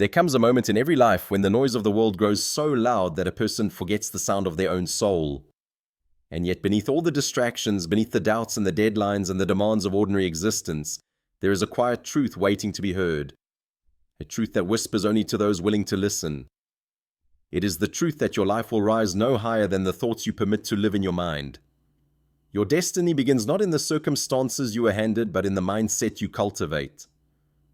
There comes a moment in every life when the noise of the world grows so loud that a person forgets the sound of their own soul. And yet beneath all the distractions, beneath the doubts and the deadlines and the demands of ordinary existence, there is a quiet truth waiting to be heard. A truth that whispers only to those willing to listen. It is the truth that your life will rise no higher than the thoughts you permit to live in your mind. Your destiny begins not in the circumstances you are handed, but in the mindset you cultivate.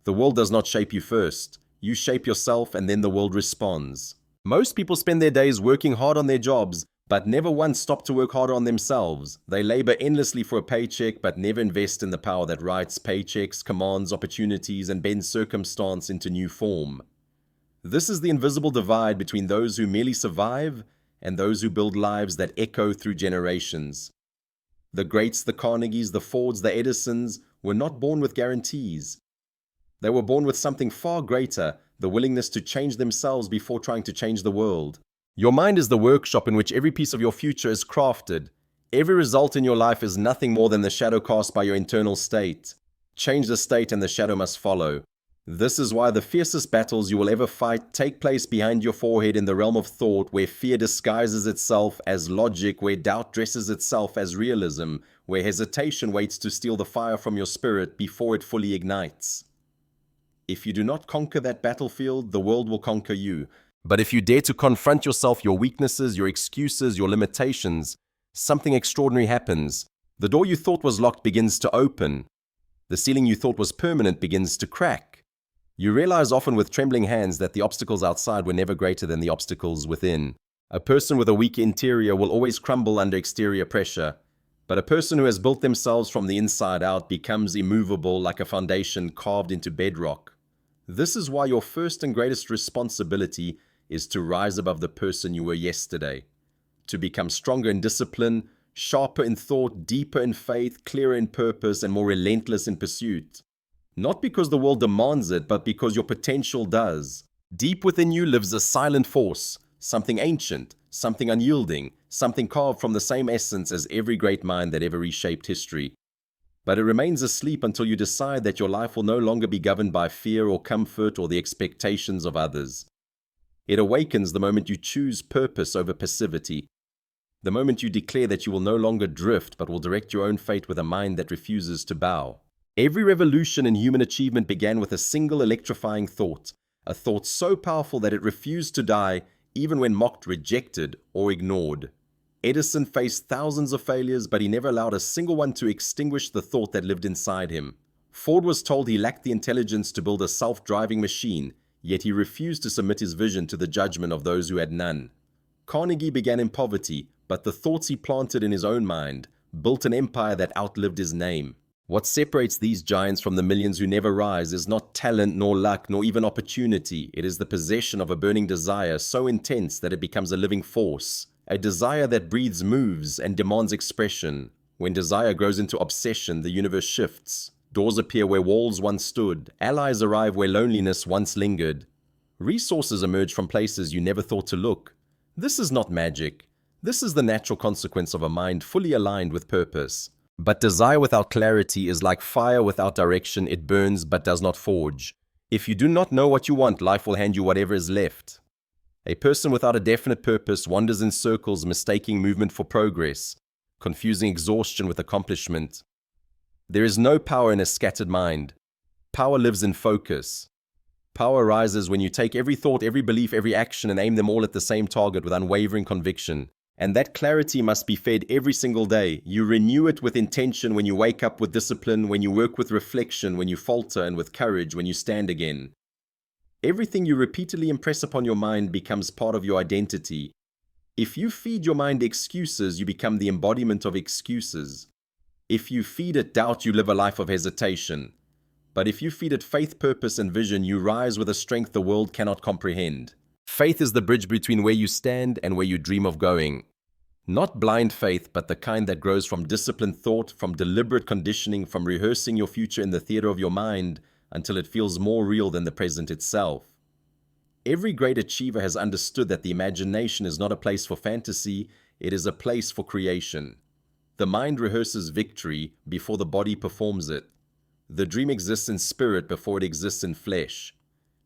The world does not shape you first. You shape yourself, and then the world responds. Most people spend their days working hard on their jobs, but never once stop to work harder on themselves. They labor endlessly for a paycheck, but never invest in the power that writes paychecks, commands opportunities, and bends circumstance into new form. This is the invisible divide between those who merely survive and those who build lives that echo through generations. The greats, the Carnegies, the Fords, the Edisons were not born with guarantees. They were born with something far greater, the willingness to change themselves before trying to change the world. Your mind is the workshop in which every piece of your future is crafted. Every result in your life is nothing more than the shadow cast by your internal state. Change the state and the shadow must follow. This is why the fiercest battles you will ever fight take place behind your forehead in the realm of thought, where fear disguises itself as logic, where doubt dresses itself as realism, where hesitation waits to steal the fire from your spirit before it fully ignites. If you do not conquer that battlefield, the world will conquer you. But if you dare to confront yourself, your weaknesses, your excuses, your limitations, something extraordinary happens. The door you thought was locked begins to open. The ceiling you thought was permanent begins to crack. You realize often with trembling hands that the obstacles outside were never greater than the obstacles within. A person with a weak interior will always crumble under exterior pressure, but a person who has built themselves from the inside out becomes immovable like a foundation carved into bedrock. This is why your first and greatest responsibility is to rise above the person you were yesterday, to become stronger in discipline, sharper in thought, deeper in faith, clearer in purpose, and more relentless in pursuit. Not because the world demands it, but because your potential does. Deep within you lives a silent force, something ancient, something unyielding, something carved from the same essence as every great mind that ever reshaped history. But it remains asleep until you decide that your life will no longer be governed by fear or comfort or the expectations of others. It awakens the moment you choose purpose over passivity, the moment you declare that you will no longer drift but will direct your own fate with a mind that refuses to bow. Every revolution in human achievement began with a single electrifying thought, a thought so powerful that it refused to die even when mocked, rejected, or ignored. Edison faced thousands of failures, but he never allowed a single one to extinguish the thought that lived inside him. Ford was told he lacked the intelligence to build a self-driving machine, yet he refused to submit his vision to the judgment of those who had none. Carnegie began in poverty, but the thoughts he planted in his own mind built an empire that outlived his name. What separates these giants from the millions who never rise is not talent, nor luck, nor even opportunity. It is the possession of a burning desire so intense that it becomes a living force. A desire that breathes, moves, and demands expression. When desire grows into obsession, the universe shifts. Doors appear where walls once stood. Allies arrive where loneliness once lingered. Resources emerge from places you never thought to look. This is not magic. This is the natural consequence of a mind fully aligned with purpose. But desire without clarity is like fire without direction. It burns but does not forge. If you do not know what you want, life will hand you whatever is left. A person without a definite purpose wanders in circles, mistaking movement for progress, confusing exhaustion with accomplishment. There is no power in a scattered mind. Power lives in focus. Power rises when you take every thought, every belief, every action and aim them all at the same target with unwavering conviction. And that clarity must be fed every single day. You renew it with intention when you wake up, with discipline, when you work with reflection, when you falter, and with courage when you stand again. Everything you repeatedly impress upon your mind becomes part of your identity. If you feed your mind excuses, you become the embodiment of excuses. If you feed it doubt, you live a life of hesitation. But if you feed it faith, purpose, and vision, you rise with a strength the world cannot comprehend. Faith is the bridge between where you stand and where you dream of going. Not blind faith, but the kind that grows from disciplined thought, from deliberate conditioning, from rehearsing your future in the theater of your mind until it feels more real than the present itself. Every great achiever has understood that the imagination is not a place for fantasy, it is a place for creation. The mind rehearses victory before the body performs it. The dream exists in spirit before it exists in flesh.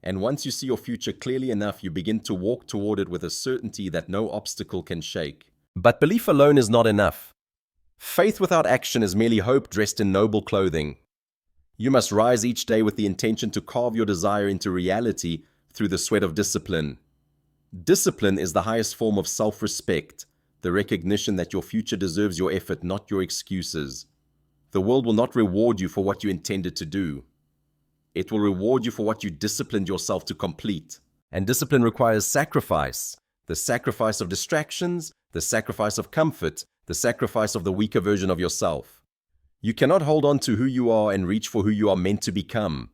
And once you see your future clearly enough, you begin to walk toward it with a certainty that no obstacle can shake. But belief alone is not enough. Faith without action is merely hope dressed in noble clothing. You must rise each day with the intention to carve your desire into reality through the sweat of discipline. Discipline is the highest form of self-respect, the recognition that your future deserves your effort, not your excuses. The world will not reward you for what you intended to do. It will reward you for what you disciplined yourself to complete. And discipline requires sacrifice. The sacrifice of distractions, the sacrifice of comfort, the sacrifice of the weaker version of yourself. You cannot hold on to who you are and reach for who you are meant to become.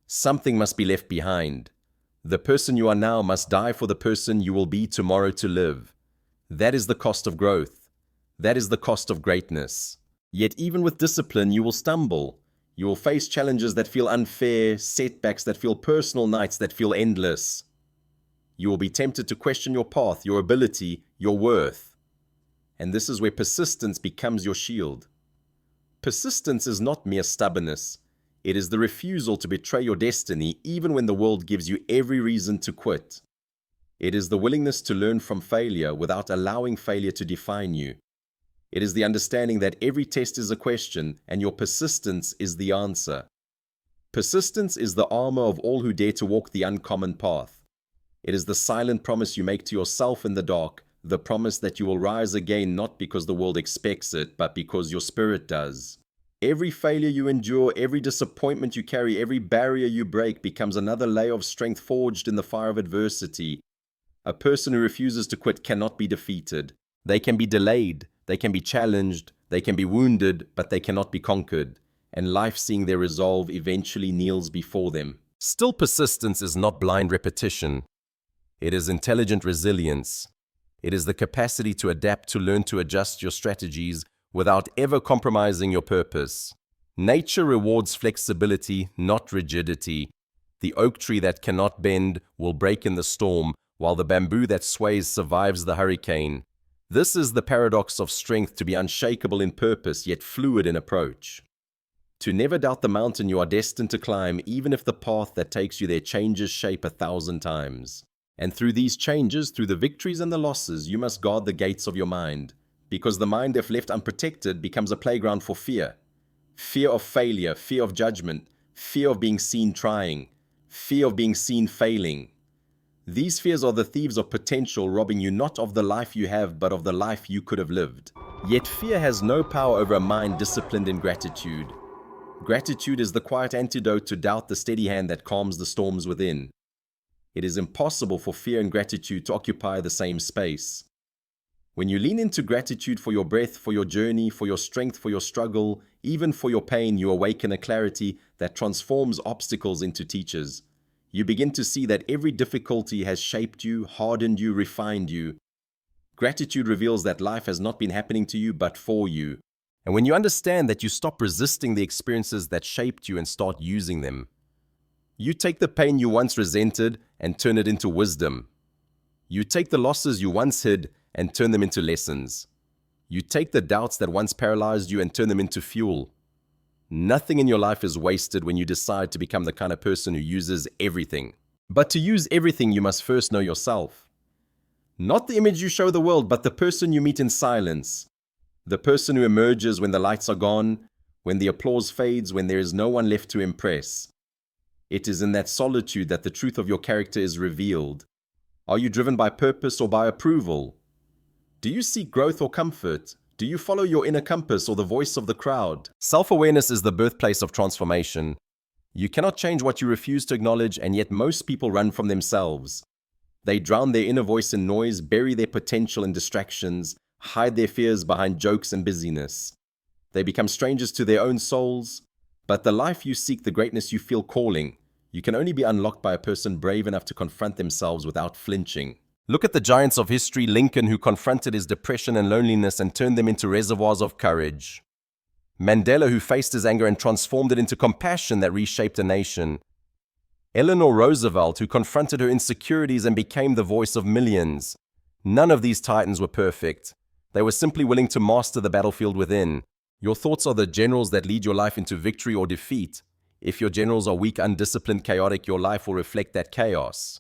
Something must be left behind. The person you are now must die for the person you will be tomorrow to live. That is the cost of growth. That is the cost of greatness. Yet even with discipline, you will stumble. You will face challenges that feel unfair, setbacks that feel personal, nights that feel endless. You will be tempted to question your path, your ability, your worth. And this is where persistence becomes your shield. Persistence is not mere stubbornness. It is the refusal to betray your destiny even when the world gives you every reason to quit. It is the willingness to learn from failure without allowing failure to define you. It is the understanding that every test is a question and your persistence is the answer. Persistence is the armor of all who dare to walk the uncommon path. It is the silent promise you make to yourself in the dark, the promise that you will rise again not because the world expects it, but because your spirit does. Every failure you endure, every disappointment you carry, every barrier you break becomes another layer of strength forged in the fire of adversity. A person who refuses to quit cannot be defeated. They can be delayed, they can be challenged, they can be wounded, but they cannot be conquered. And life, seeing their resolve, eventually kneels before them. Still, persistence is not blind repetition. It is intelligent resilience. It is the capacity to adapt, to learn to adjust your strategies without ever compromising your purpose. Nature rewards flexibility, not rigidity. The oak tree that cannot bend will break in the storm, while the bamboo that sways survives the hurricane. This is the paradox of strength, to be unshakable in purpose, yet fluid in approach. To never doubt the mountain you are destined to climb, even if the path that takes you there changes shape 1,000 times. And through these changes, through the victories and the losses, you must guard the gates of your mind. Because the mind, if left unprotected, becomes a playground for fear. Fear of failure, fear of judgment, fear of being seen trying, fear of being seen failing. These fears are the thieves of potential, robbing you not of the life you have, but of the life you could have lived. Yet fear has no power over a mind disciplined in gratitude. Gratitude is the quiet antidote to doubt, the steady hand that calms the storms within. It is impossible for fear and gratitude to occupy the same space. When you lean into gratitude for your breath, for your journey, for your strength, for your struggle, even for your pain, you awaken a clarity that transforms obstacles into teachers. You begin to see that every difficulty has shaped you, hardened you, refined you. Gratitude reveals that life has not been happening to you, but for you. And when you understand that, you stop resisting the experiences that shaped you and start using them. You take the pain you once resented and turn it into wisdom. You take the losses you once hid and turn them into lessons. You take the doubts that once paralyzed you and turn them into fuel. Nothing in your life is wasted when you decide to become the kind of person who uses everything. But to use everything, you must first know yourself. Not the image you show the world, but the person you meet in silence. The person who emerges when the lights are gone, when the applause fades, when there is no one left to impress. It is in that solitude that the truth of your character is revealed. Are you driven by purpose or by approval? Do you seek growth or comfort? Do you follow your inner compass or the voice of the crowd? Self-awareness is the birthplace of transformation. You cannot change what you refuse to acknowledge, and yet most people run from themselves. They drown their inner voice in noise, bury their potential in distractions, hide their fears behind jokes and busyness. They become strangers to their own souls. But the life you seek, the greatness you feel calling, you can only be unlocked by a person brave enough to confront themselves without flinching. Look at the giants of history: Lincoln, who confronted his depression and loneliness and turned them into reservoirs of courage. Mandela, who faced his anger and transformed it into compassion that reshaped a nation. Eleanor Roosevelt, who confronted her insecurities and became the voice of millions. None of these titans were perfect. They were simply willing to master the battlefield within. Your thoughts are the generals that lead your life into victory or defeat. If your generals are weak, undisciplined, chaotic, your life will reflect that chaos.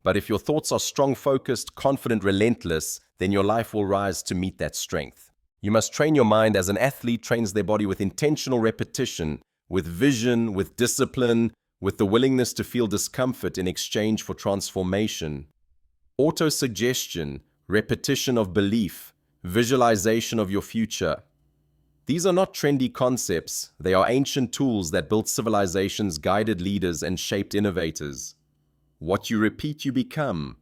But if your thoughts are strong, focused, confident, relentless, then your life will rise to meet that strength. You must train your mind as an athlete trains their body with intentional repetition, with vision, with discipline, with the willingness to feel discomfort in exchange for transformation. Autosuggestion, repetition of belief, visualization of your future. These are not trendy concepts, they are ancient tools that built civilizations, guided leaders, and shaped innovators. What you repeat, you become.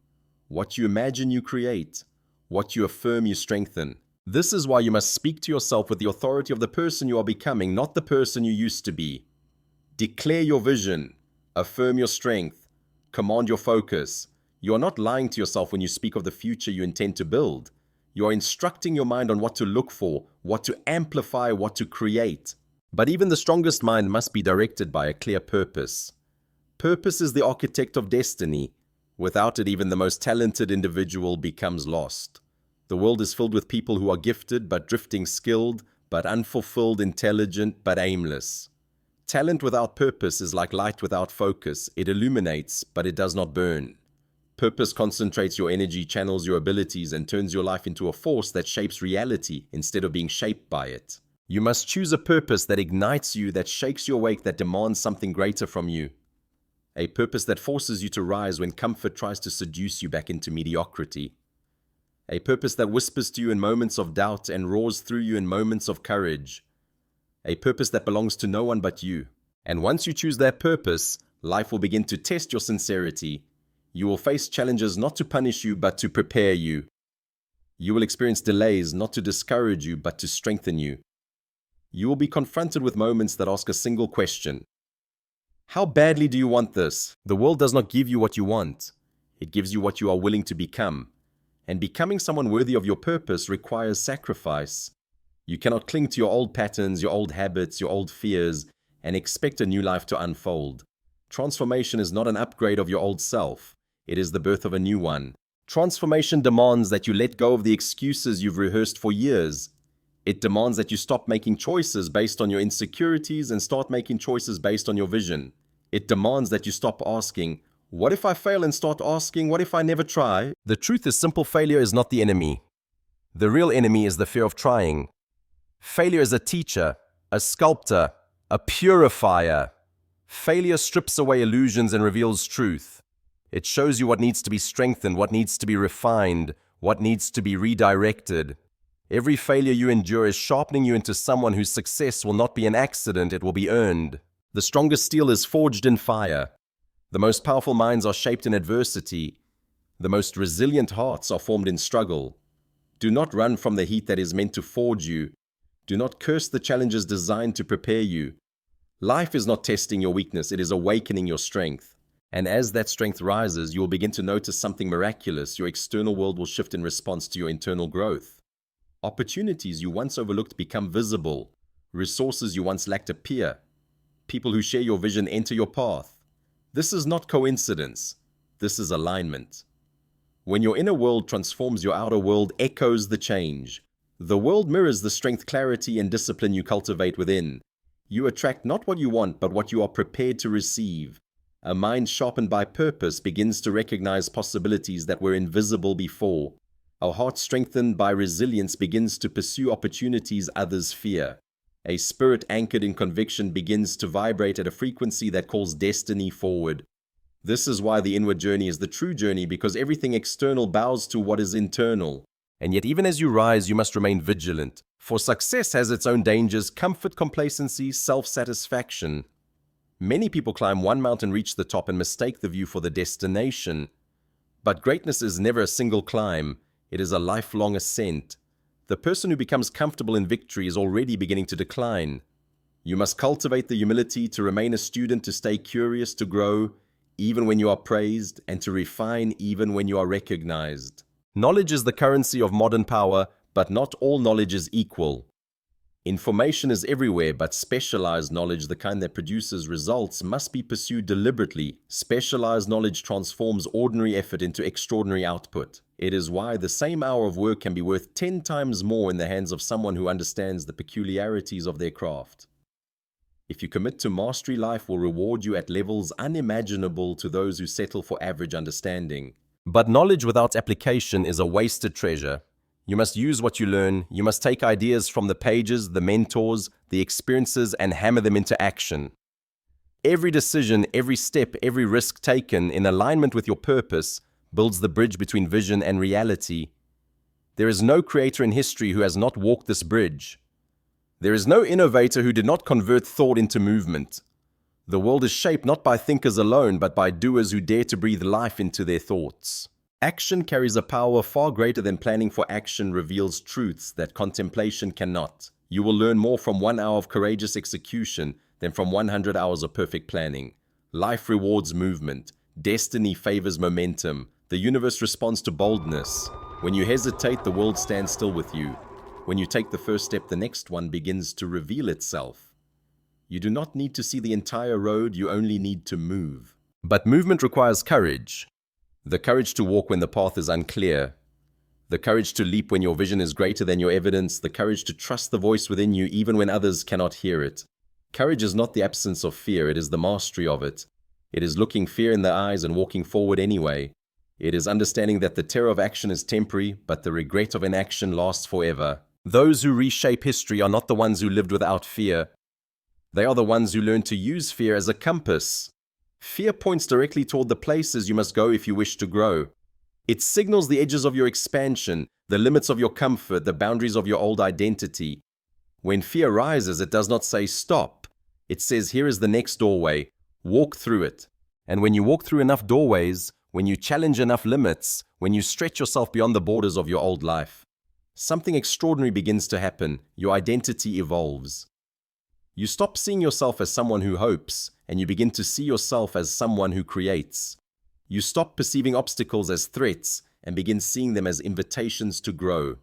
What you imagine, you create. What you affirm, you strengthen. This is why you must speak to yourself with the authority of the person you are becoming, not the person you used to be. Declare your vision. Affirm your strength. Command your focus. You are not lying to yourself when you speak of the future you intend to build. You are instructing your mind on what to look for, what to amplify, what to create. But even the strongest mind must be directed by a clear purpose. Purpose is the architect of destiny. Without it, even the most talented individual becomes lost. The world is filled with people who are gifted but drifting, skilled but unfulfilled, intelligent but aimless. Talent without purpose is like light without focus. It illuminates, but it does not burn. Purpose concentrates your energy, channels your abilities, and turns your life into a force that shapes reality instead of being shaped by it. You must choose a purpose that ignites you, that shakes you awake, that demands something greater from you. A purpose that forces you to rise when comfort tries to seduce you back into mediocrity. A purpose that whispers to you in moments of doubt and roars through you in moments of courage. A purpose that belongs to no one but you. And once you choose that purpose, life will begin to test your sincerity. You will face challenges not to punish you, but to prepare you. You will experience delays not to discourage you, but to strengthen you. You will be confronted with moments that ask a single question. How badly do you want this? The world does not give you what you want. It gives you what you are willing to become. And becoming someone worthy of your purpose requires sacrifice. You cannot cling to your old patterns, your old habits, your old fears, and expect a new life to unfold. Transformation is not an upgrade of your old self. It is the birth of a new one. Transformation demands that you let go of the excuses you've rehearsed for years. It demands that you stop making choices based on your insecurities and start making choices based on your vision. It demands that you stop asking, what if I fail, and start asking, what if I never try? The truth is simple: failure is not the enemy. The real enemy is the fear of trying. Failure is a teacher, a sculptor, a purifier. Failure strips away illusions and reveals truth. It shows you what needs to be strengthened, what needs to be refined, what needs to be redirected. Every failure you endure is sharpening you into someone whose success will not be an accident, it will be earned. The strongest steel is forged in fire. The most powerful minds are shaped in adversity. The most resilient hearts are formed in struggle. Do not run from the heat that is meant to forge you. Do not curse the challenges designed to prepare you. Life is not testing your weakness, it is awakening your strength. And as that strength rises, you will begin to notice something miraculous. Your external world will shift in response to your internal growth. Opportunities you once overlooked become visible. Resources you once lacked appear. People who share your vision enter your path. This is not coincidence. This is alignment. When your inner world transforms, your outer world echoes the change. The world mirrors the strength, clarity, and discipline you cultivate within. You attract not what you want, but what you are prepared to receive. A mind sharpened by purpose begins to recognize possibilities that were invisible before. A heart strengthened by resilience begins to pursue opportunities others fear. A spirit anchored in conviction begins to vibrate at a frequency that calls destiny forward. This is why the inward journey is the true journey, because everything external bows to what is internal. And yet, even as you rise, you must remain vigilant. For success has its own dangers: comfort, complacency, self-satisfaction. Many people climb one mountain, reach the top, and mistake the view for the destination. But greatness is never a single climb. It is a lifelong ascent. The person who becomes comfortable in victory is already beginning to decline. You must cultivate the humility to remain a student, to stay curious, to grow, even when you are praised, and to refine even when you are recognized. Knowledge is the currency of modern power, but not all knowledge is equal. Information is everywhere, but specialized knowledge, the kind that produces results, must be pursued deliberately. Specialized knowledge transforms ordinary effort into extraordinary output. It is why the same hour of work can be worth 10 times more in the hands of someone who understands the peculiarities of their craft. If you commit to mastery, life will reward you at levels unimaginable to those who settle for average understanding. But knowledge without application is a wasted treasure. You must use what you learn. You must take ideas from the pages, the mentors, the experiences, and hammer them into action. Every decision, every step, every risk taken in alignment with your purpose builds the bridge between vision and reality. There is no creator in history who has not walked this bridge. There is no innovator who did not convert thought into movement. The world is shaped not by thinkers alone, but by doers who dare to breathe life into their thoughts. Action carries a power far greater than planning, for action reveals truths that contemplation cannot. You will learn more from 1 hour of courageous execution than from 100 hours of perfect planning. Life rewards movement. Destiny favors momentum. The universe responds to boldness. When you hesitate, the world stands still with you. When you take the first step, the next one begins to reveal itself. You do not need to see the entire road, you only need to move. But movement requires courage. The courage to walk when the path is unclear. The courage to leap when your vision is greater than your evidence. The courage to trust the voice within you even when others cannot hear it. Courage is not the absence of fear, it is the mastery of it. It is looking fear in the eyes and walking forward anyway. It is understanding that the terror of action is temporary, but the regret of inaction lasts forever. Those who reshape history are not the ones who lived without fear. They are the ones who learn to use fear as a compass. Fear points directly toward the places you must go if you wish to grow. It signals the edges of your expansion, the limits of your comfort, the boundaries of your old identity. When fear rises, it does not say stop. It says, here is the next doorway. Walk through it. And when you walk through enough doorways, when you challenge enough limits, when you stretch yourself beyond the borders of your old life, something extraordinary begins to happen. Your identity evolves. You stop seeing yourself as someone who hopes, and you begin to see yourself as someone who creates. You stop perceiving obstacles as threats and begin seeing them as invitations to grow.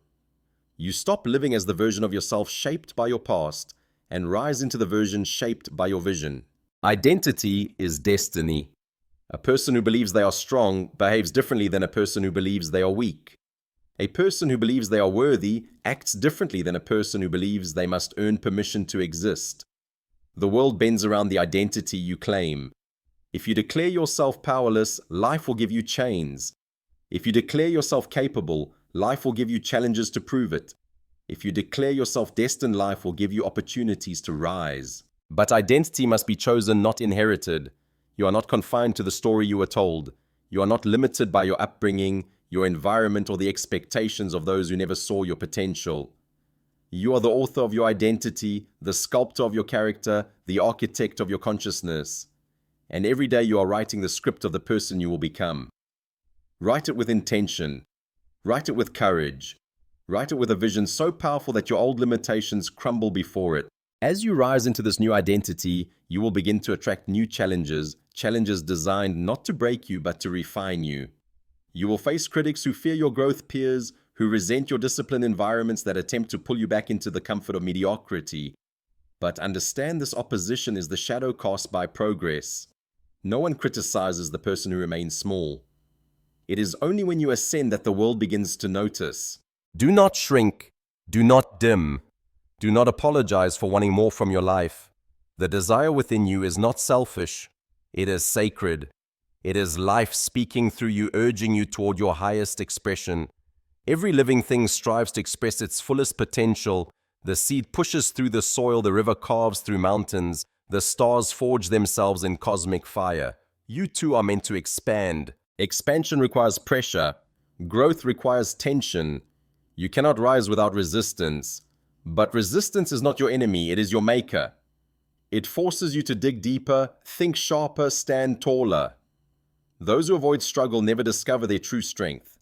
You stop living as the version of yourself shaped by your past and rise into the version shaped by your vision. Identity is destiny. A person who believes they are strong behaves differently than a person who believes they are weak. A person who believes they are worthy acts differently than a person who believes they must earn permission to exist. The world bends around the identity you claim. If you declare yourself powerless, life will give you chains. If you declare yourself capable, life will give you challenges to prove it. If you declare yourself destined, life will give you opportunities to rise. But identity must be chosen, not inherited. You are not confined to the story you were told. You are not limited by your upbringing, your environment, or the expectations of those who never saw your potential. You are the author of your identity, the sculptor of your character, the architect of your consciousness. And every day you are writing the script of the person you will become. Write it with intention. Write it with courage. Write it with a vision so powerful that your old limitations crumble before it. As you rise into this new identity, you will begin to attract new challenges, challenges designed not to break you but to refine you. You will face critics who fear your growth, peers who resent your disciplined environments that attempt to pull you back into the comfort of mediocrity. But understand, this opposition is the shadow cast by progress. No one criticizes the person who remains small. It is only when you ascend that the world begins to notice. Do not shrink. Do not dim. Do not apologize for wanting more from your life. The desire within you is not selfish. It is sacred. It is life speaking through you, urging you toward your highest expression. Every living thing strives to express its fullest potential. The seed pushes through the soil, the river carves through mountains, the stars forge themselves in cosmic fire. You too are meant to expand. Expansion requires pressure. Growth requires tension. You cannot rise without resistance. But resistance is not your enemy, it is your maker. It forces you to dig deeper, think sharper, stand taller. Those who avoid struggle never discover their true strength.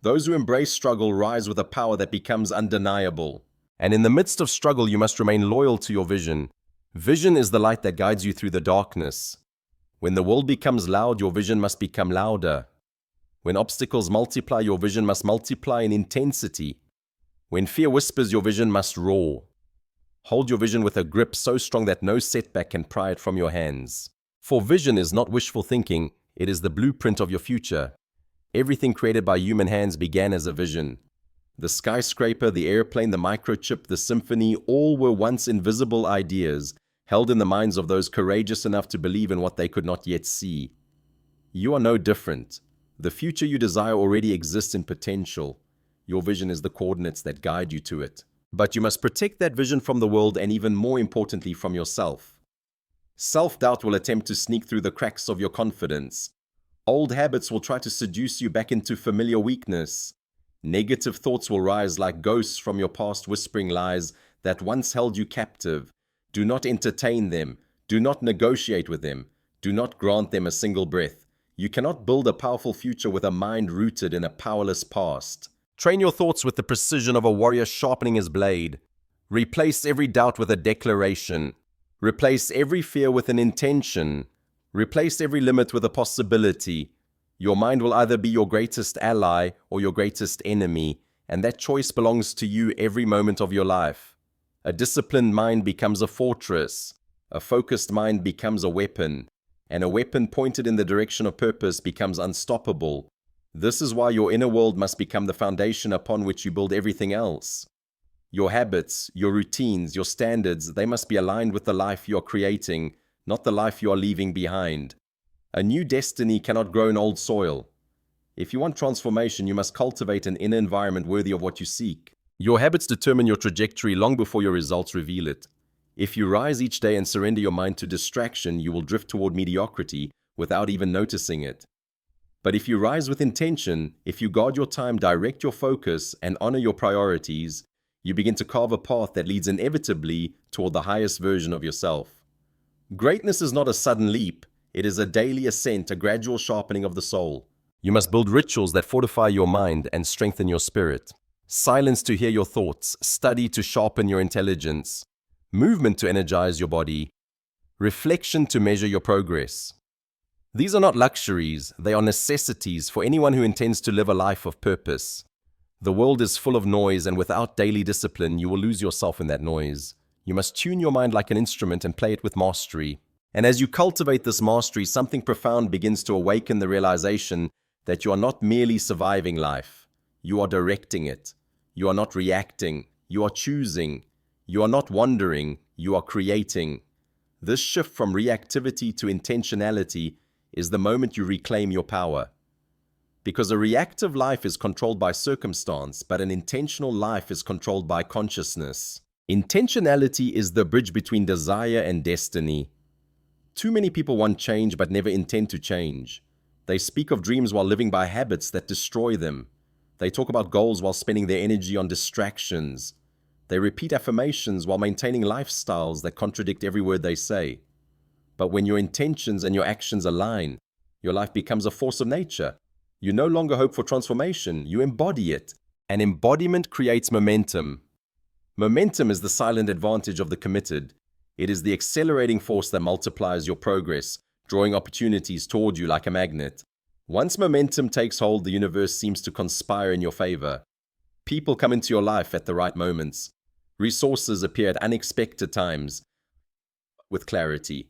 Those who embrace struggle rise with a power that becomes undeniable. And in the midst of struggle, you must remain loyal to your vision. Vision is the light that guides you through the darkness. When the world becomes loud, your vision must become louder. When obstacles multiply, your vision must multiply in intensity. When fear whispers, your vision must roar. Hold your vision with a grip so strong that no setback can pry it from your hands. For vision is not wishful thinking, it is the blueprint of your future. Everything created by human hands began as a vision. The skyscraper, the airplane, the microchip, the symphony, all were once invisible ideas, held in the minds of those courageous enough to believe in what they could not yet see. You are no different. The future you desire already exists in potential. Your vision is the coordinates that guide you to it. But you must protect that vision from the world and, even more importantly, from yourself. Self-doubt will attempt to sneak through the cracks of your confidence. Old habits will try to seduce you back into familiar weakness. Negative thoughts will rise like ghosts from your past, whispering lies that once held you captive. Do not entertain them. Do not negotiate with them. Do not grant them a single breath. You cannot build a powerful future with a mind rooted in a powerless past. Train your thoughts with the precision of a warrior sharpening his blade. Replace every doubt with a declaration. Replace every fear with an intention. Replace every limit with a possibility. Your mind will either be your greatest ally or your greatest enemy, and that choice belongs to you every moment of your life. A disciplined mind becomes a fortress. A focused mind becomes a weapon. And a weapon pointed in the direction of purpose becomes unstoppable. This is why your inner world must become the foundation upon which you build everything else. Your habits, your routines, your standards, they must be aligned with the life you are creating, not the life you are leaving behind. A new destiny cannot grow in old soil. If you want transformation, you must cultivate an inner environment worthy of what you seek. Your habits determine your trajectory long before your results reveal it. If you rise each day and surrender your mind to distraction, you will drift toward mediocrity without even noticing it. But if you rise with intention, if you guard your time, direct your focus, and honor your priorities, you begin to carve a path that leads inevitably toward the highest version of yourself. Greatness is not a sudden leap. It is a daily ascent, a gradual sharpening of the soul. You must build rituals that fortify your mind and strengthen your spirit. Silence to hear your thoughts, study to sharpen your intelligence, movement to energize your body, reflection to measure your progress. These are not luxuries, they are necessities for anyone who intends to live a life of purpose. The world is full of noise, and without daily discipline, you will lose yourself in that noise. You must tune your mind like an instrument and play it with mastery. And as you cultivate this mastery, something profound begins to awaken the realization that you are not merely surviving life. You are directing it. You are not reacting. You are choosing. You are not wandering. You are creating. This shift from reactivity to intentionality is the moment you reclaim your power. Because a reactive life is controlled by circumstance, but an intentional life is controlled by consciousness. Intentionality is the bridge between desire and destiny. Too many people want change but never intend to change. They speak of dreams while living by habits that destroy them. They talk about goals while spending their energy on distractions. They repeat affirmations while maintaining lifestyles that contradict every word they say. But when your intentions and your actions align, your life becomes a force of nature. You no longer hope for transformation, you embody it. And embodiment creates momentum. Momentum is the silent advantage of the committed. It is the accelerating force that multiplies your progress, drawing opportunities toward you like a magnet. Once momentum takes hold, the universe seems to conspire in your favor. People come into your life at the right moments. Resources appear at unexpected times with clarity.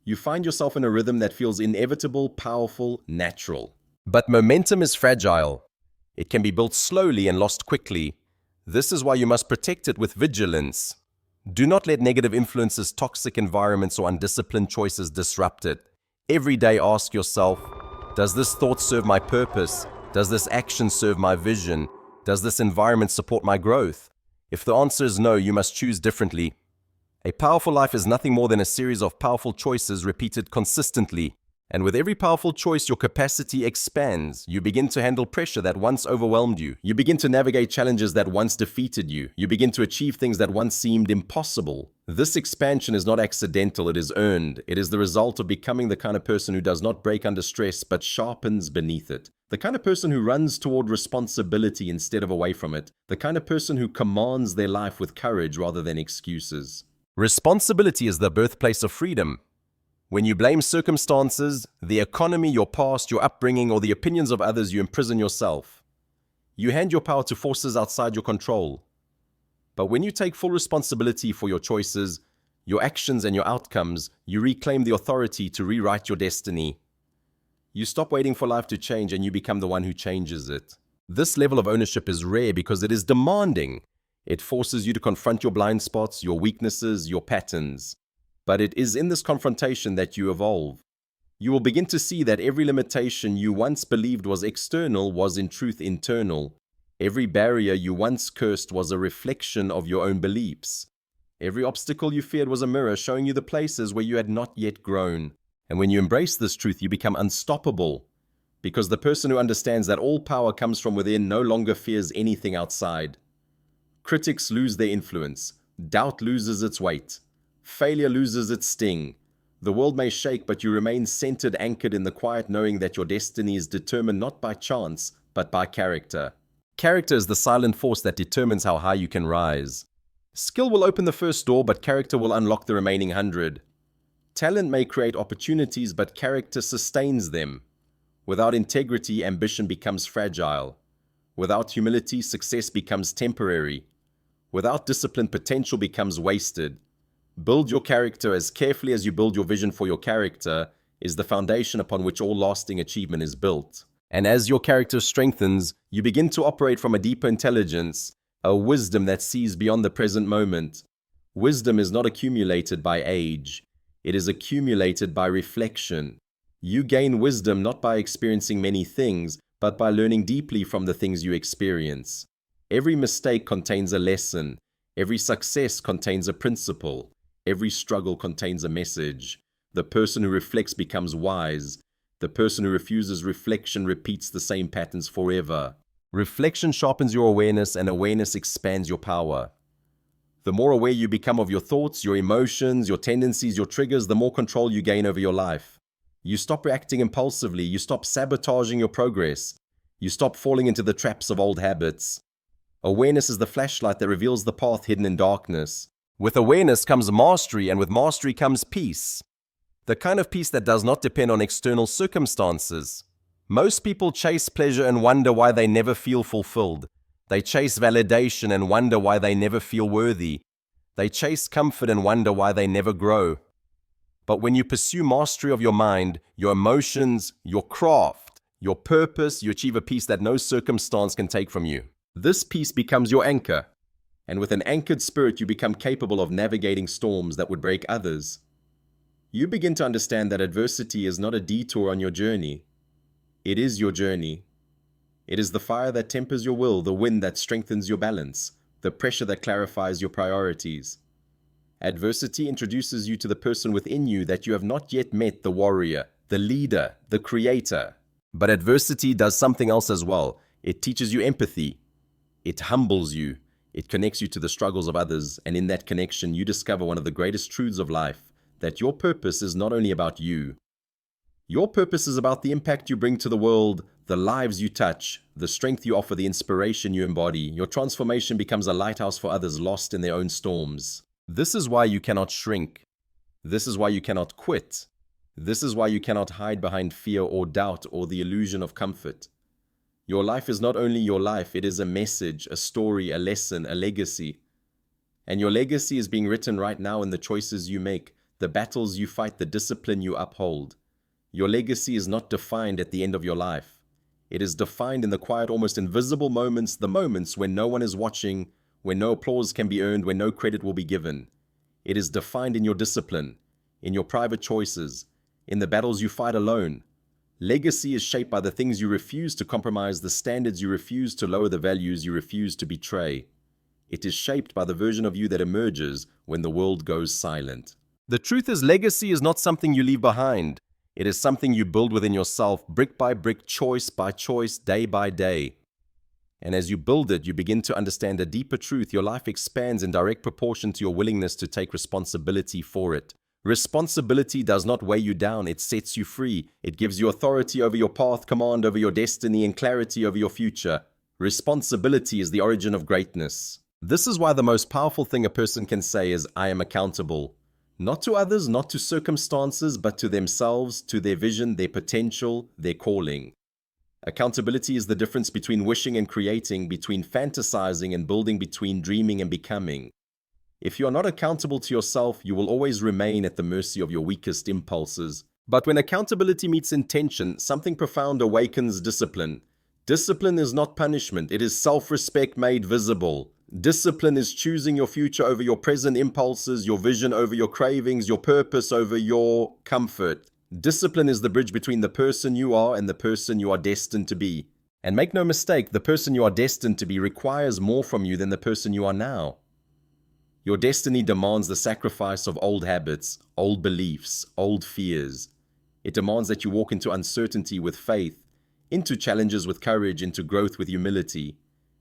You find yourself in a rhythm that feels inevitable, powerful, natural. But momentum is fragile. It can be built slowly and lost quickly. This is why you must protect it with vigilance. Do not let negative influences, toxic environments, or undisciplined choices disrupt it. Every day ask yourself, does this thought serve my purpose? Does this action serve my vision? Does this environment support my growth? If the answer is no, you must choose differently. A powerful life is nothing more than a series of powerful choices repeated consistently. And with every powerful choice, your capacity expands. You begin to handle pressure that once overwhelmed you. You begin to navigate challenges that once defeated you. You begin to achieve things that once seemed impossible. This expansion is not accidental, it is earned. It is the result of becoming the kind of person who does not break under stress, but sharpens beneath it. The kind of person who runs toward responsibility instead of away from it. The kind of person who commands their life with courage rather than excuses. Responsibility is the birthplace of freedom. When you blame circumstances, the economy, your past, your upbringing, or the opinions of others, you imprison yourself. You hand your power to forces outside your control. But when you take full responsibility for your choices, your actions, and your outcomes, you reclaim the authority to rewrite your destiny. You stop waiting for life to change and you become the one who changes it. This level of ownership is rare because it is demanding. It forces you to confront your blind spots, your weaknesses, your patterns. But it is in this confrontation that you evolve. You will begin to see that every limitation you once believed was external was in truth internal. Every barrier you once cursed was a reflection of your own beliefs. Every obstacle you feared was a mirror showing you the places where you had not yet grown. And when you embrace this truth, you become unstoppable, because the person who understands that all power comes from within no longer fears anything outside. Critics lose their influence. Doubt loses its weight. Failure loses its sting. The world may shake, but you remain centered, anchored in the quiet knowing that your destiny is determined not by chance, but by character. Character is the silent force that determines how high you can rise. Skill will open the first door, but character will unlock the remaining 100. Talent may create opportunities, but character sustains them. Without integrity, ambition becomes fragile. Without humility, success becomes temporary. Without discipline, potential becomes wasted. Build your character as carefully as you build your vision, for your character is the foundation upon which all lasting achievement is built. And as your character strengthens, you begin to operate from a deeper intelligence, a wisdom that sees beyond the present moment. Wisdom is not accumulated by age. It is accumulated by reflection. You gain wisdom not by experiencing many things, but by learning deeply from the things you experience. Every mistake contains a lesson. Every success contains a principle. Every struggle contains a message. The person who reflects becomes wise. The person who refuses reflection repeats the same patterns forever. Reflection sharpens your awareness, and awareness expands your power. The more aware you become of your thoughts, your emotions, your tendencies, your triggers, the more control you gain over your life. You stop reacting impulsively. You stop sabotaging your progress. You stop falling into the traps of old habits. Awareness is the flashlight that reveals the path hidden in darkness. With awareness comes mastery, and with mastery comes peace. The kind of peace that does not depend on external circumstances. Most people chase pleasure and wonder why they never feel fulfilled. They chase validation and wonder why they never feel worthy. They chase comfort and wonder why they never grow. But when you pursue mastery of your mind, your emotions, your craft, your purpose, you achieve a peace that no circumstance can take from you. This peace becomes your anchor. And with an anchored spirit, you become capable of navigating storms that would break others. You begin to understand that adversity is not a detour on your journey. It is your journey. It is the fire that tempers your will, the wind that strengthens your balance, the pressure that clarifies your priorities. Adversity introduces you to the person within you that you have not yet met, the warrior, the leader, the creator. But adversity does something else as well. It teaches you empathy. It humbles you. It connects you to the struggles of others, and in that connection you discover one of the greatest truths of life, that your purpose is not only about you. Your purpose is about the impact you bring to the world, the lives you touch, the strength you offer, the inspiration you embody. Your transformation becomes a lighthouse for others lost in their own storms. This is why you cannot shrink. This is why you cannot quit. This is why you cannot hide behind fear or doubt or the illusion of comfort. Your life is not only your life, it is a message, a story, a lesson, a legacy. And your legacy is being written right now in the choices you make, the battles you fight, the discipline you uphold. Your legacy is not defined at the end of your life. It is defined in the quiet, almost invisible moments, the moments when no one is watching, when no applause can be earned, when no credit will be given. It is defined in your discipline, in your private choices, in the battles you fight alone. Legacy is shaped by the things you refuse to compromise, the standards you refuse to lower, the values you refuse to betray. It is shaped by the version of you that emerges when the world goes silent. The truth is, legacy is not something you leave behind. It is something you build within yourself, brick by brick, choice by choice, day by day. And as you build it, you begin to understand a deeper truth. Your life expands in direct proportion to your willingness to take responsibility for it. Responsibility does not weigh you down, it sets you free. It gives you authority over your path, command over your destiny, and clarity over your future. Responsibility is the origin of greatness. This is why the most powerful thing a person can say is, I am accountable. Not to others, not to circumstances, but to themselves, to their vision, their potential, their calling. Accountability is the difference between wishing and creating, between fantasizing and building, between dreaming and becoming. If you are not accountable to yourself, you will always remain at the mercy of your weakest impulses. But when accountability meets intention, something profound awakens discipline. Discipline is not punishment, it is self-respect made visible. Discipline is choosing your future over your present impulses, your vision over your cravings, your purpose over your comfort. Discipline is the bridge between the person you are and the person you are destined to be. And make no mistake, the person you are destined to be requires more from you than the person you are now. Your destiny demands the sacrifice of old habits, old beliefs, old fears. It demands that you walk into uncertainty with faith, into challenges with courage, into growth with humility.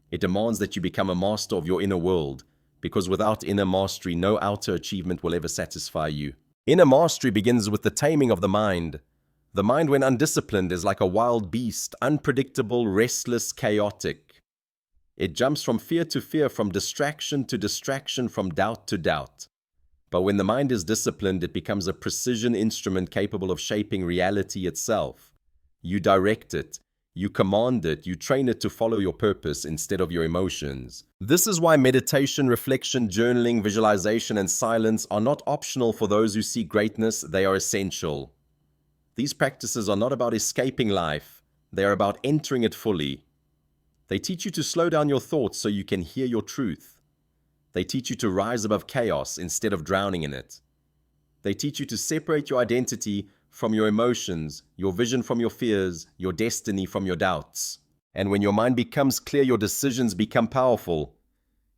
It demands that you become a master of your inner world, because without inner mastery, no outer achievement will ever satisfy you. Inner mastery begins with the taming of the mind. The mind, when undisciplined, is like a wild beast, unpredictable, restless, chaotic. It jumps from fear to fear, from distraction to distraction, from doubt to doubt. But when the mind is disciplined, it becomes a precision instrument capable of shaping reality itself. You direct it, you command it, you train it to follow your purpose instead of your emotions. This is why meditation, reflection, journaling, visualization, and silence are not optional for those who seek greatness, they are essential. These practices are not about escaping life, they are about entering it fully. They teach you to slow down your thoughts so you can hear your truth. They teach you to rise above chaos instead of drowning in it. They teach you to separate your identity from your emotions, your vision from your fears, your destiny from your doubts. And when your mind becomes clear, your decisions become powerful.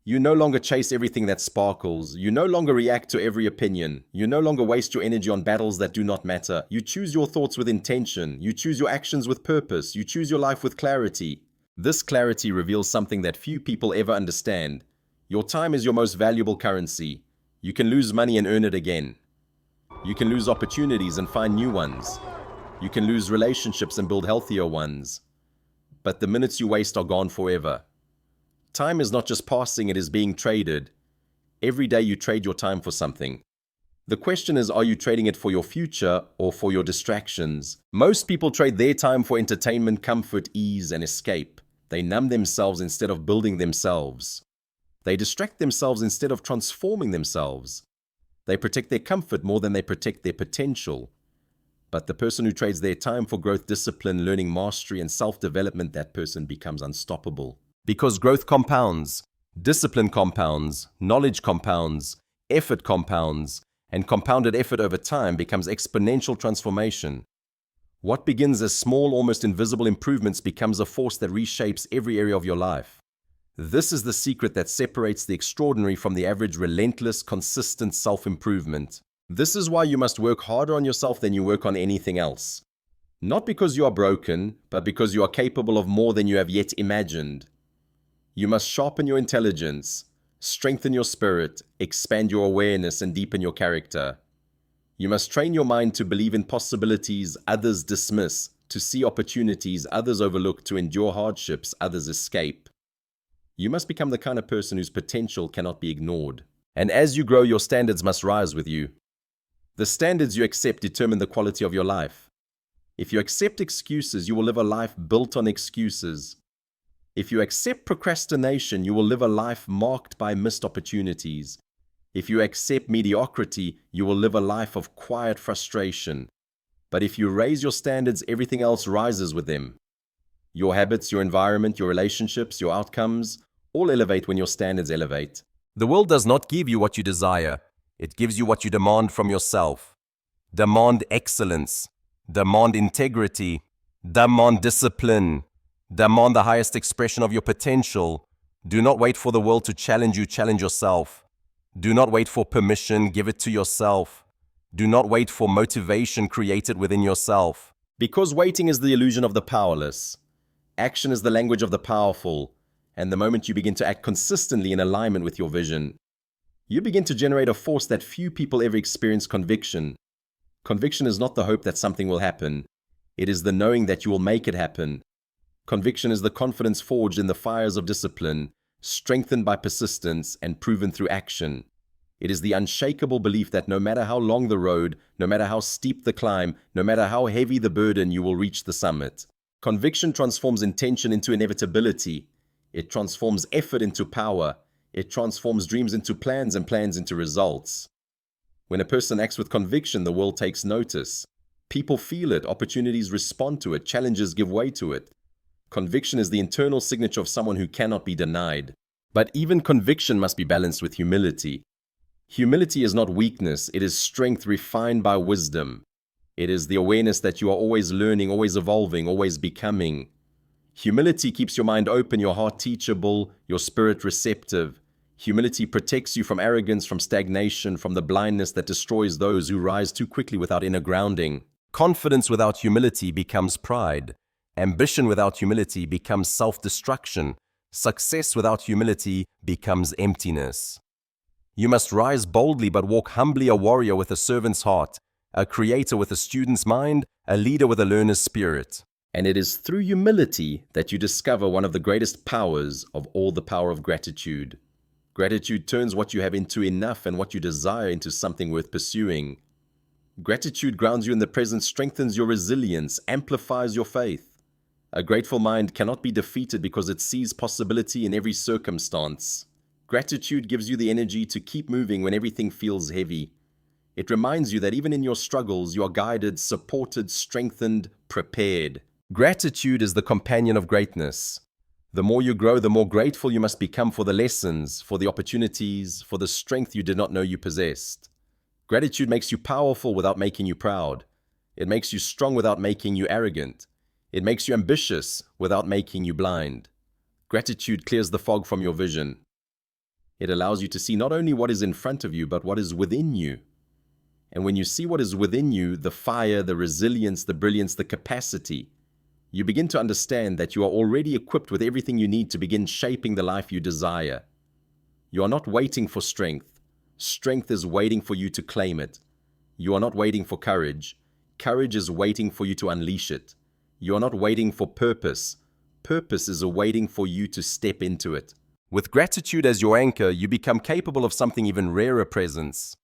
You no longer chase everything that sparkles. You no longer react to every opinion. You no longer waste your energy on battles that do not matter. You choose your thoughts with intention. You choose your actions with purpose. You choose your life with clarity. This clarity reveals something that few people ever understand. Your time is your most valuable currency. You can lose money and earn it again. You can lose opportunities and find new ones. You can lose relationships and build healthier ones. But the minutes you waste are gone forever. Time is not just passing, it is being traded. Every day you trade your time for something. The question is, are you trading it for your future or for your distractions? Most people trade their time for entertainment, comfort, ease, and escape. They numb themselves instead of building themselves. They distract themselves instead of transforming themselves. They protect their comfort more than they protect their potential. But the person who trades their time for growth, discipline, learning, mastery, and self-development, that person becomes unstoppable. Because growth compounds, discipline compounds, knowledge compounds, effort compounds, and compounded effort over time becomes exponential transformation. What begins as small, almost invisible improvements becomes a force that reshapes every area of your life. This is the secret that separates the extraordinary from the average, relentless, consistent self-improvement. This is why you must work harder on yourself than you work on anything else. Not because you are broken, but because you are capable of more than you have yet imagined. You must sharpen your intelligence, strengthen your spirit, expand your awareness, and deepen your character. You must train your mind to believe in possibilities others dismiss, to see opportunities others overlook, to endure hardships others escape. You must become the kind of person whose potential cannot be ignored. And as you grow, your standards must rise with you. The standards you accept determine the quality of your life. If you accept excuses, you will live a life built on excuses. If you accept procrastination, you will live a life marked by missed opportunities. If you accept mediocrity, you will live a life of quiet frustration. But if you raise your standards, everything else rises with them. Your habits, your environment, your relationships, your outcomes, all elevate when your standards elevate. The world does not give you what you desire. It gives you what you demand from yourself. Demand excellence. Demand integrity. Demand discipline. Demand the highest expression of your potential. Do not wait for the world to challenge you, challenge yourself. Do not wait for permission, give it to yourself. Do not wait for motivation, create it within yourself. Because waiting is the illusion of the powerless. Action is the language of the powerful. And the moment you begin to act consistently in alignment with your vision, you begin to generate a force that few people ever experience: conviction. Conviction is not the hope that something will happen. It is the knowing that you will make it happen. Conviction is the confidence forged in the fires of discipline, strengthened by persistence and proven through action. It is the unshakable belief that no matter how long the road, no matter how steep the climb, no matter how heavy the burden, you will reach the summit. Conviction transforms intention into inevitability. It transforms effort into power. It transforms dreams into plans and plans into results. When a person acts with conviction, the world takes notice. People feel it, opportunities respond to it, challenges give way to it. Conviction is the internal signature of someone who cannot be denied. But even conviction must be balanced with humility. Humility is not weakness, it is strength refined by wisdom. It is the awareness that you are always learning, always evolving, always becoming. Humility keeps your mind open, your heart teachable, your spirit receptive. Humility protects you from arrogance, from stagnation, from the blindness that destroys those who rise too quickly without inner grounding. Confidence without humility becomes pride. Ambition without humility becomes self-destruction. Success without humility becomes emptiness. You must rise boldly but walk humbly, a warrior with a servant's heart, a creator with a student's mind, a leader with a learner's spirit. And it is through humility that you discover one of the greatest powers of all, the power of gratitude. Gratitude turns what you have into enough and what you desire into something worth pursuing. Gratitude grounds you in the present, strengthens your resilience, amplifies your faith. A grateful mind cannot be defeated because it sees possibility in every circumstance. Gratitude gives you the energy to keep moving when everything feels heavy. It reminds you that even in your struggles, you are guided, supported, strengthened, prepared. Gratitude is the companion of greatness. The more you grow, the more grateful you must become for the lessons, for the opportunities, for the strength you did not know you possessed. Gratitude makes you powerful without making you proud. It makes you strong without making you arrogant. It makes you ambitious without making you blind. Gratitude clears the fog from your vision. It allows you to see not only what is in front of you, but what is within you. And when you see what is within you, the fire, the resilience, the brilliance, the capacity, you begin to understand that you are already equipped with everything you need to begin shaping the life you desire. You are not waiting for strength. Strength is waiting for you to claim it. You are not waiting for courage. Courage is waiting for you to unleash it. You are not waiting for purpose. Purpose is awaiting for you to step into it. With gratitude as your anchor, you become capable of something even rarer: presence.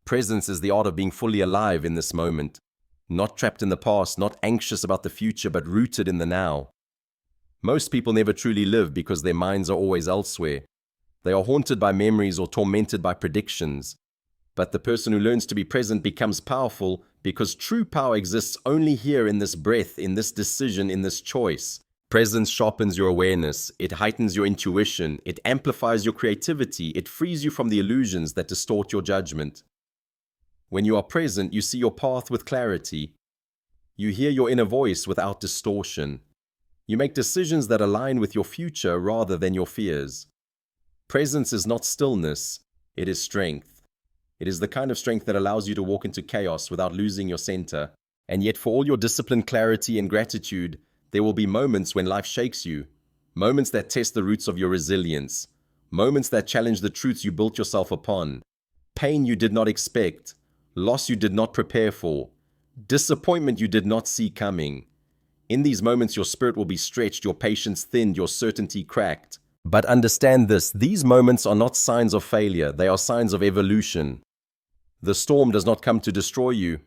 Presence is the art of being fully alive in this moment. Not trapped in the past, not anxious about the future, but rooted in the now. Most people never truly live because their minds are always elsewhere. They are haunted by memories or tormented by predictions. But the person who learns to be present becomes powerful because true power exists only here, in this breath, in this decision, in this choice. Presence sharpens your awareness, it heightens your intuition, it amplifies your creativity, it frees you from the illusions that distort your judgment. When you are present, you see your path with clarity. You hear your inner voice without distortion. You make decisions that align with your future rather than your fears. Presence is not stillness, it is strength. It is the kind of strength that allows you to walk into chaos without losing your center. And yet, for all your discipline, clarity, and gratitude, there will be moments when life shakes you. Moments that test the roots of your resilience. Moments that challenge the truths you built yourself upon. Pain you did not expect. Loss you did not prepare for. Disappointment you did not see coming. In these moments, your spirit will be stretched, your patience thinned, your certainty cracked. But understand this, these moments are not signs of failure, they are signs of evolution. The storm does not come to destroy you.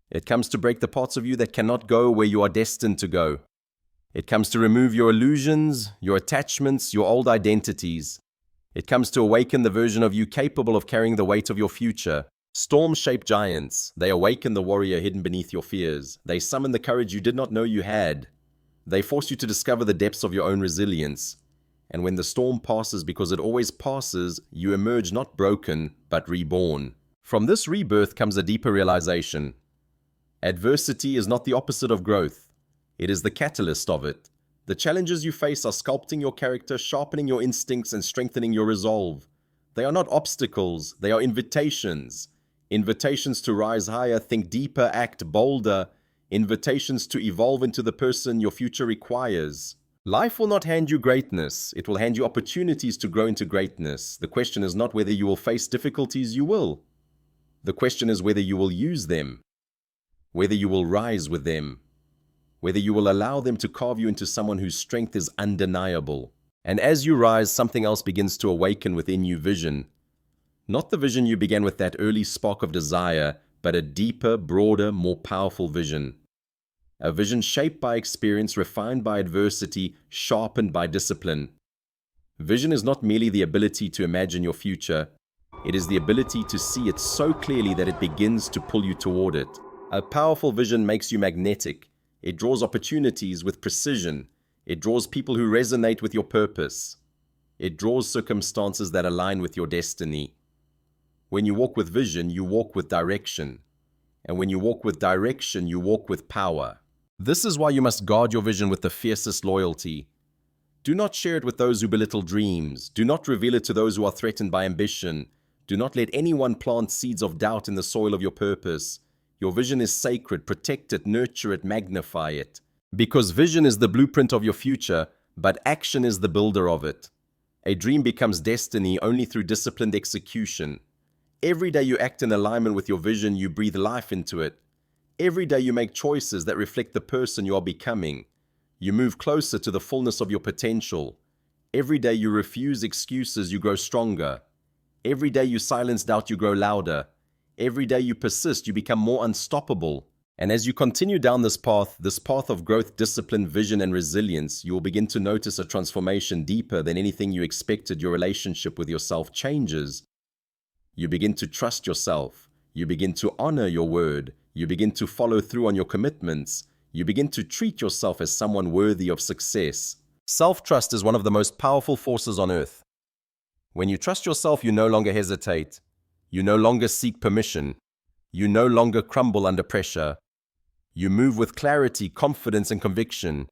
It comes to break the parts of you that cannot go where you are destined to go. It comes to remove your illusions, your attachments, your old identities. It comes to awaken the version of you capable of carrying the weight of your future. Storms shape giants. They awaken the warrior hidden beneath your fears. They summon the courage you did not know you had. They force you to discover the depths of your own resilience. And when the storm passes, because it always passes, you emerge not broken, but reborn. From this rebirth comes a deeper realization. Adversity is not the opposite of growth. It is the catalyst of it. The challenges you face are sculpting your character, sharpening your instincts, and strengthening your resolve. They are not obstacles, they are invitations. Invitations to rise higher, think deeper, act bolder. Invitations to evolve into the person your future requires. Life will not hand you greatness. It will hand you opportunities to grow into greatness. The question is not whether you will face difficulties, you will. The question is whether you will use them. Whether you will rise with them. Whether you will allow them to carve you into someone whose strength is undeniable. And as you rise, something else begins to awaken within you: vision. Not the vision you began with, that early spark of desire, but a deeper, broader, more powerful vision. A vision shaped by experience, refined by adversity, sharpened by discipline. Vision is not merely the ability to imagine your future. It is the ability to see it so clearly that it begins to pull you toward it. A powerful vision makes you magnetic. It draws opportunities with precision. It draws people who resonate with your purpose. It draws circumstances that align with your destiny. When you walk with vision, you walk with direction. And when you walk with direction, you walk with power. This is why you must guard your vision with the fiercest loyalty. Do not share it with those who belittle dreams. Do not reveal it to those who are threatened by ambition. Do not let anyone plant seeds of doubt in the soil of your purpose. Your vision is sacred. Protect it, nurture it, magnify it. Because vision is the blueprint of your future, but action is the builder of it. A dream becomes destiny only through disciplined execution. Every day you act in alignment with your vision, you breathe life into it. Every day you make choices that reflect the person you are becoming. You move closer to the fullness of your potential. Every day you refuse excuses, you grow stronger. Every day you silence doubt, you grow louder. Every day you persist, you become more unstoppable. And as you continue down this path of growth, discipline, vision, and resilience, you will begin to notice a transformation deeper than anything you expected. Your relationship with yourself changes. You begin to trust yourself. You begin to honor your word. You begin to follow through on your commitments. You begin to treat yourself as someone worthy of success. Self-trust is one of the most powerful forces on earth. When you trust yourself, you no longer hesitate. You no longer seek permission. You no longer crumble under pressure. You move with clarity, confidence, and conviction.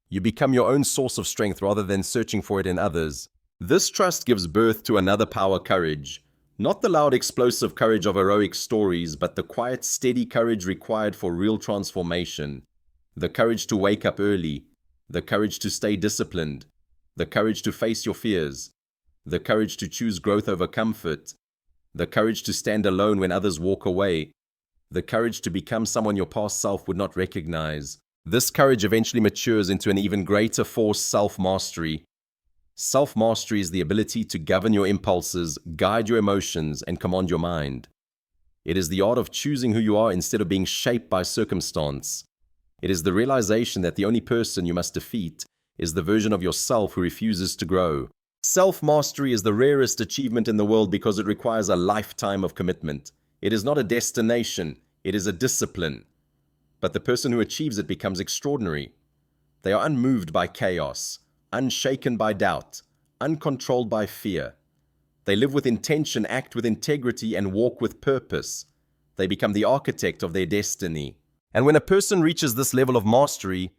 You become your own source of strength rather than searching for it in others. This trust gives birth to another power, courage. Not the loud, explosive courage of heroic stories, but the quiet, steady courage required for real transformation. The courage to wake up early. The courage to stay disciplined. The courage to face your fears. The courage to choose growth over comfort. The courage to stand alone when others walk away. The courage to become someone your past self would not recognize. This courage eventually matures into an even greater force, self-mastery. Self-mastery is the ability to govern your impulses, guide your emotions, and command your mind. It is the art of choosing who you are instead of being shaped by circumstance. It is the realization that the only person you must defeat is the version of yourself who refuses to grow. Self-mastery is the rarest achievement in the world because it requires a lifetime of commitment. It is not a destination, it is a discipline. But the person who achieves it becomes extraordinary. They are unmoved by chaos, unshaken by doubt, uncontrolled by fear. They live with intention, act with integrity, and walk with purpose. They become the architect of their destiny. And when a person reaches this level of mastery,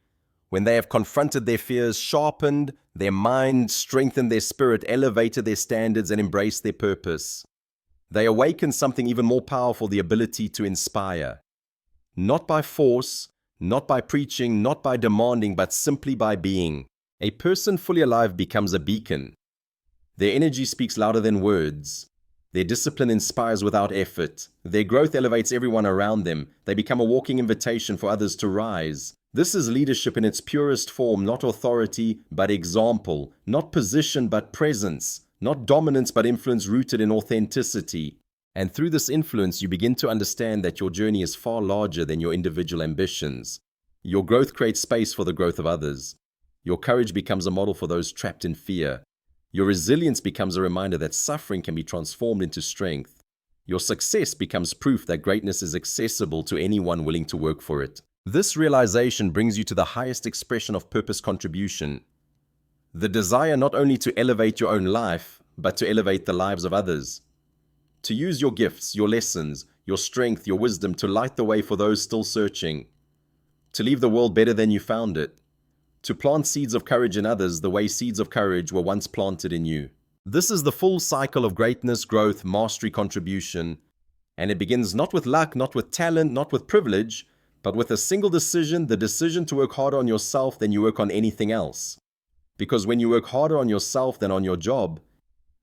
when they have confronted their fears, sharpened their mind, strengthened their spirit, elevated their standards, and embraced their purpose, they awaken something even more powerful, the ability to inspire. Not by force, not by preaching, not by demanding, but simply by being. A person fully alive becomes a beacon. Their energy speaks louder than words. Their discipline inspires without effort. Their growth elevates everyone around them. They become a walking invitation for others to rise. This is leadership in its purest form, not authority, but example. Not position, but presence. Not dominance, but influence rooted in authenticity. And through this influence, you begin to understand that your journey is far larger than your individual ambitions. Your growth creates space for the growth of others. Your courage becomes a model for those trapped in fear. Your resilience becomes a reminder that suffering can be transformed into strength. Your success becomes proof that greatness is accessible to anyone willing to work for it. This realization brings you to the highest expression of purpose contribution. The desire not only to elevate your own life, but to elevate the lives of others. To use your gifts, your lessons, your strength, your wisdom to light the way for those still searching. To leave the world better than you found it. To plant seeds of courage in others the way seeds of courage were once planted in you. This is the full cycle of greatness, growth, mastery, contribution. And it begins not with luck, not with talent, not with privilege, but with a single decision, the decision to work harder on yourself than you work on anything else. Because when you work harder on yourself than on your job,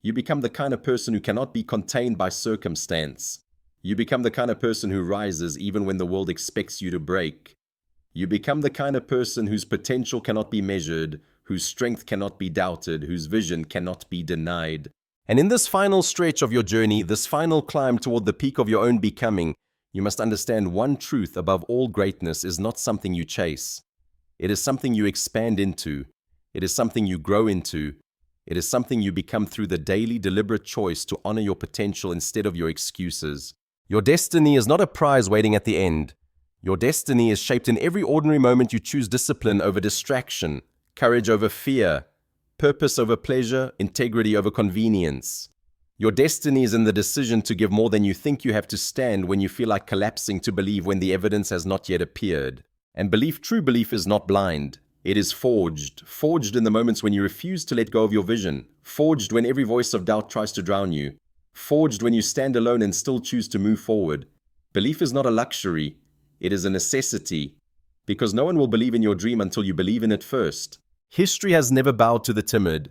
you become the kind of person who cannot be contained by circumstance. You become the kind of person who rises even when the world expects you to break. You become the kind of person whose potential cannot be measured, whose strength cannot be doubted, whose vision cannot be denied. And in this final stretch of your journey, this final climb toward the peak of your own becoming, you must understand one truth above all: greatness is not something you chase. It is something you expand into. It is something you grow into. It is something you become through the daily, deliberate choice to honor your potential instead of your excuses. Your destiny is not a prize waiting at the end. Your destiny is shaped in every ordinary moment you choose discipline over distraction, courage over fear, purpose over pleasure, integrity over convenience. Your destiny is in the decision to give more than you think you have, to stand when you feel like collapsing, to believe when the evidence has not yet appeared. And true belief is not blind. It is forged in the moments when you refuse to let go of your vision, forged when every voice of doubt tries to drown you, forged when you stand alone and still choose to move forward. Belief is not a luxury, it is a necessity, because no one will believe in your dream until you believe in it first. History has never bowed to the timid.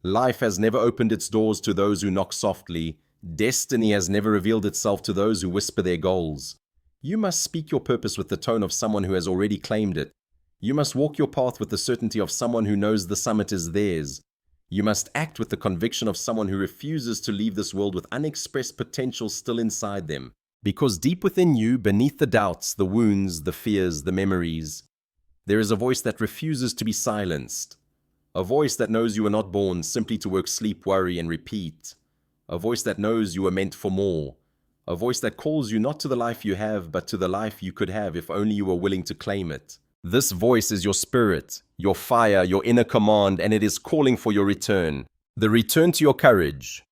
Life has never opened its doors to those who knock softly. Destiny has never revealed itself to those who whisper their goals. You must speak your purpose with the tone of someone who has already claimed it. You must walk your path with the certainty of someone who knows the summit is theirs. You must act with the conviction of someone who refuses to leave this world with unexpressed potential still inside them. Because deep within you, beneath the doubts, the wounds, the fears, the memories, there is a voice that refuses to be silenced. A voice that knows you were not born simply to work, sleep, worry, and repeat. A voice that knows you were meant for more. A voice that calls you not to the life you have, but to the life you could have if only you were willing to claim it. This voice is your spirit, your fire, your inner command, and it is calling for your return. The return to your courage.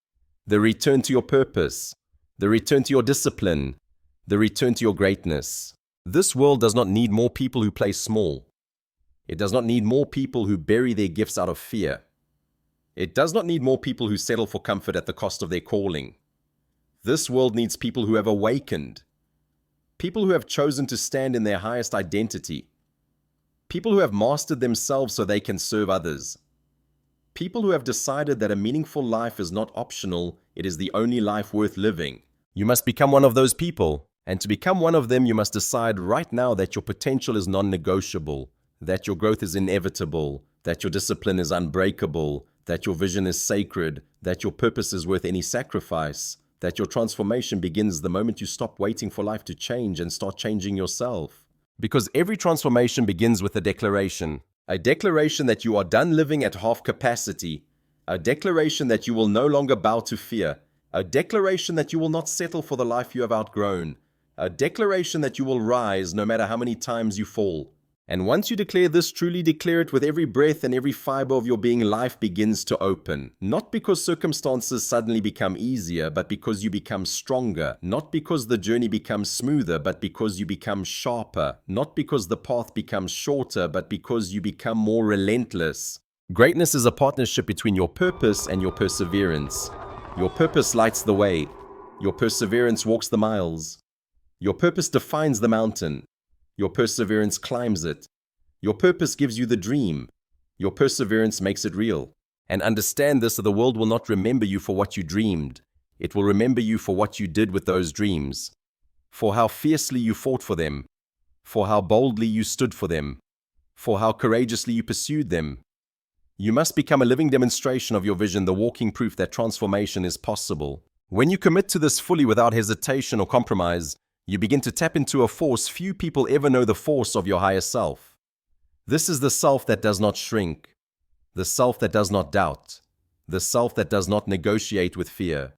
The return to your purpose. The return to your discipline. The return to your greatness. This world does not need more people who play small. It does not need more people who bury their gifts out of fear. It does not need more people who settle for comfort at the cost of their calling. This world needs people who have awakened. People who have chosen to stand in their highest identity. People who have mastered themselves so they can serve others. People who have decided that a meaningful life is not optional, it is the only life worth living. You must become one of those people. And to become one of them, you must decide right now that your potential is non-negotiable, that your growth is inevitable, that your discipline is unbreakable, that your vision is sacred, that your purpose is worth any sacrifice, that your transformation begins the moment you stop waiting for life to change and start changing yourself. Because every transformation begins with a declaration that you are done living at half capacity, a declaration that you will no longer bow to fear, a declaration that you will not settle for the life you have outgrown, a declaration that you will rise no matter how many times you fall. And once you declare this, truly declare it with every breath and every fiber of your being, life begins to open. Not because circumstances suddenly become easier, but because you become stronger. Not because the journey becomes smoother, but because you become sharper. Not because the path becomes shorter, but because you become more relentless. Greatness is a partnership between your purpose and your perseverance. Your purpose lights the way. Your perseverance walks the miles. Your purpose defines the mountain. Your perseverance climbs it. Your purpose gives you the dream. Your perseverance makes it real. And understand this, or the world will not remember you for what you dreamed. It will remember you for what you did with those dreams. For how fiercely you fought for them. For how boldly you stood for them. For how courageously you pursued them. You must become a living demonstration of your vision, the walking proof that transformation is possible. When you commit to this fully without hesitation or compromise, you begin to tap into a force few people ever know, the force of your higher self. This is the self that does not shrink, the self that does not doubt, the self that does not negotiate with fear,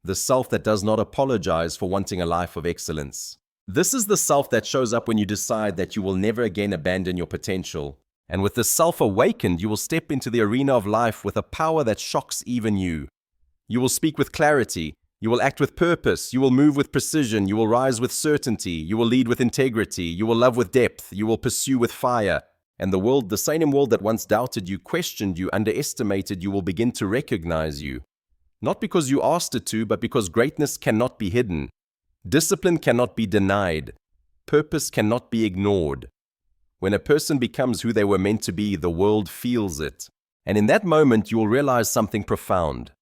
the self that does not apologize for wanting a life of excellence. This is the self that shows up when you decide that you will never again abandon your potential. And with this self awakened, you will step into the arena of life with a power that shocks even you. You will speak with clarity. You will act with purpose, you will move with precision, you will rise with certainty, you will lead with integrity, you will love with depth, you will pursue with fire. And the world, the same world that once doubted you, questioned you, underestimated you, will begin to recognize you. Not because you asked it to, but because greatness cannot be hidden. Discipline cannot be denied. Purpose cannot be ignored. When a person becomes who they were meant to be, the world feels it. And in that moment, you will realize something profound.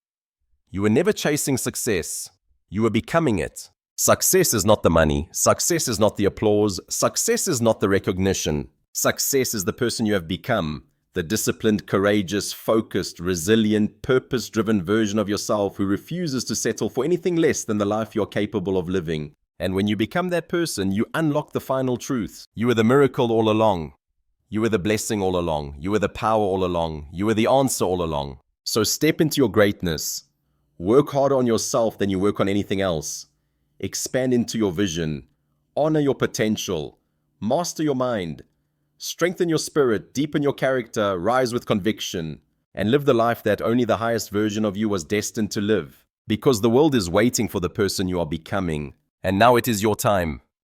You were never chasing success. You were becoming it. Success is not the money. Success is not the applause. Success is not the recognition. Success is the person you have become. The disciplined, courageous, focused, resilient, purpose-driven version of yourself who refuses to settle for anything less than the life you're capable of living. And when you become that person, you unlock the final truth. You were the miracle all along. You were the blessing all along. You were the power all along. You were the answer all along. So step into your greatness. Work harder on yourself than you work on anything else. Expand into your vision. Honor your potential. Master your mind. Strengthen your spirit. Deepen your character. Rise with conviction. and live the life that only the highest version of you was destined to live. Because the world is waiting for the person you are becoming, and now it is your time.